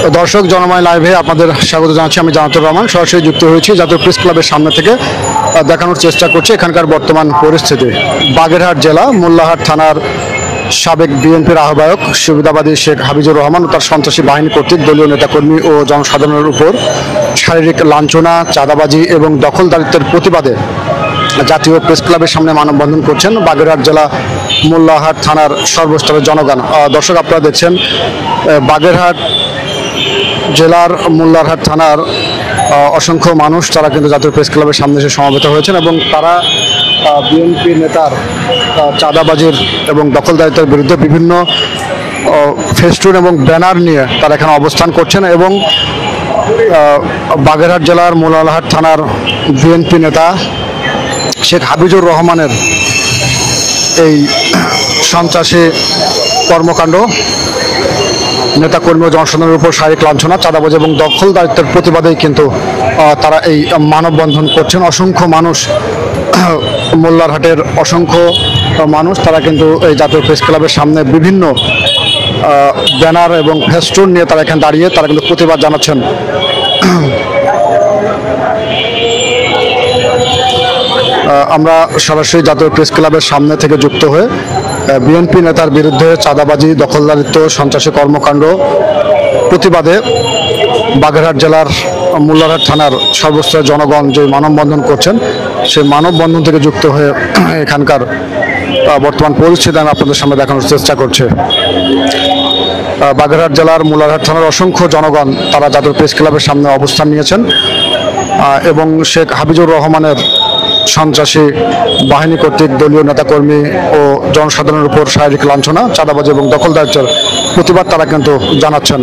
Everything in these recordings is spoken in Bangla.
দর্শক জনময় লাইভে আপনাদের স্বাগত জানাচ্ছি। আমি জানাতুর রহমান সরাসরি যুক্ত হয়েছি জাতীয় প্রেস ক্লাবের সামনে থেকে। দেখানোর চেষ্টা করছি এখানকার বর্তমান পরিস্থিতি। বাগেরহাট জেলা মোল্লাহাট থানার সাবেক বিএনপির আহ্বায়ক সুবিধাবাদী শেখ হাবিজুর রহমান ও তার সন্ত্রাসী বাহিনী কর্তৃক দলীয় নেতাকর্মী ও জনসাধারণের উপর শারীরিক লাঞ্ছনা, চাঁদাবাজি এবং দখলদারিত্বের প্রতিবাদে জাতীয় প্রেস ক্লাবের সামনে মানববন্ধন করছেন বাগেরহাট জেলা মোল্লাহাট থানার সর্বস্তরের জনগণ। দর্শক আপনারা দেখছেন বাগেরহাট জেলার মোল্লারহাট থানার অসংখ্য মানুষ তারা কিন্তু জাতীয় প্রেস ক্লাবের সামনে এসে সমবেত হয়েছেন এবং তারা বিএনপি নেতার চাঁদাবাজির এবং দখলদারিত্বের বিরুদ্ধে বিভিন্ন ফেস্টুন এবং ব্যানার নিয়ে তারা এখানে অবস্থান করছেন এবং বাগেরহাট জেলার মোল্লারহাট থানার বিএনপি নেতা শেখ হাবিজুর রহমানের এই সন্ত্রাসী কর্মকাণ্ড, নেতাকর্মী ও জনসাধারণের উপর শারীরিক লাঞ্ছনা, চাঁদাবাজি এবং দখলদারিত্বের প্রতিবাদেই কিন্তু তারা এই মানববন্ধন করছেন। অসংখ্য মানুষ, মোল্লারহাটের অসংখ্য মানুষ তারা কিন্তু এই জাতীয় প্রেস ক্লাবের সামনে বিভিন্ন ব্যানার এবং ফেস্টুন নিয়ে তারা এখানে দাঁড়িয়ে তারা কিন্তু প্রতিবাদ জানাচ্ছেন। আমরা সরাসরি জাতীয় প্রেস ক্লাবের সামনে থেকে যুক্ত হয়ে বিএনপি নেতার বিরুদ্ধে চাঁদাবাজি, দখলদারিত্ব, সন্ত্রাসী কর্মকাণ্ড প্রতিবাদে বাগেরহাট জেলার মোল্লারহাট থানার সর্বস্তরের জনগণ যে মানববন্ধন করছেন সেই মানববন্ধন থেকে যুক্ত হয়ে এখানকার বর্তমান পরিস্থিতি আমি আপনাদের সামনে দেখানোর চেষ্টা করছি। বাগেরহাট জেলার মোল্লারহাট থানার অসংখ্য জনগণ তারা জাতীয় প্রেস ক্লাবের সামনে অবস্থান নিয়েছেন এবং শেখ হাবিজুর রহমানের সন্ত্রাসী বাহিনী কর্তৃক দলীয় নেতাকর্মী ও জনসাধারণের উপর শারীরিক লাঞ্ছনা, চাঁদাবাজি এবং দখলদারিত্বের প্রতিবাদ তারা কিন্তু জানাচ্ছেন।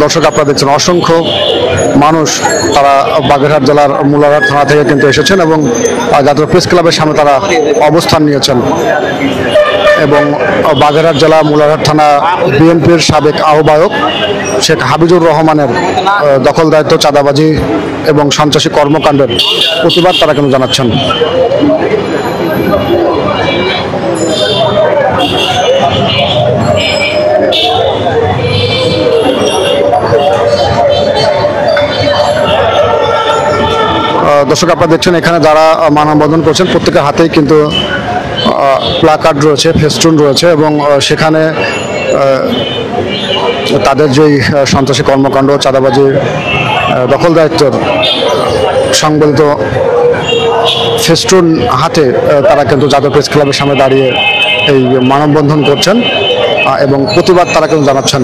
দর্শক আপনারা দেখছেন অসংখ্য মানুষ তারা বাগেরহাট জেলার মোল্লারহাট থানা থেকে কিন্তু এসেছেন এবং জাতীয় প্রেস ক্লাবের সামনে তারা অবস্থান নিয়েছেন এবং বাগেরহাট জেলা মোল্লারহাট থানা বিএনপির সাবেক আহ্বায়ক শেখ হাবিজুর রহমানের দখলদারিত্ব, চাঁদাবাজি এবং সন্ত্রাসী কর্মকাণ্ডের প্রতিবাদ তারা কিন্তু জানাচ্ছেন। দর্শক আপনারা দেখছেন এখানে যারা মানববন্ধন করছেন প্রত্যেকের হাতেই কিন্তু প্লাকার্ড রয়েছে, ফেস্টুন রয়েছে এবং সেখানে তাদের যেই সন্ত্রাসী কর্মকাণ্ড, চাঁদাবাজি, দখলদারিত্বের সংবলিত ফেস্টুন হাতে তারা কিন্তু জাতীয় প্রেস ক্লাবের সামনে দাঁড়িয়ে এই মানববন্ধন করছেন এবং প্রতিবাদ তারা কিন্তু জানাচ্ছেন।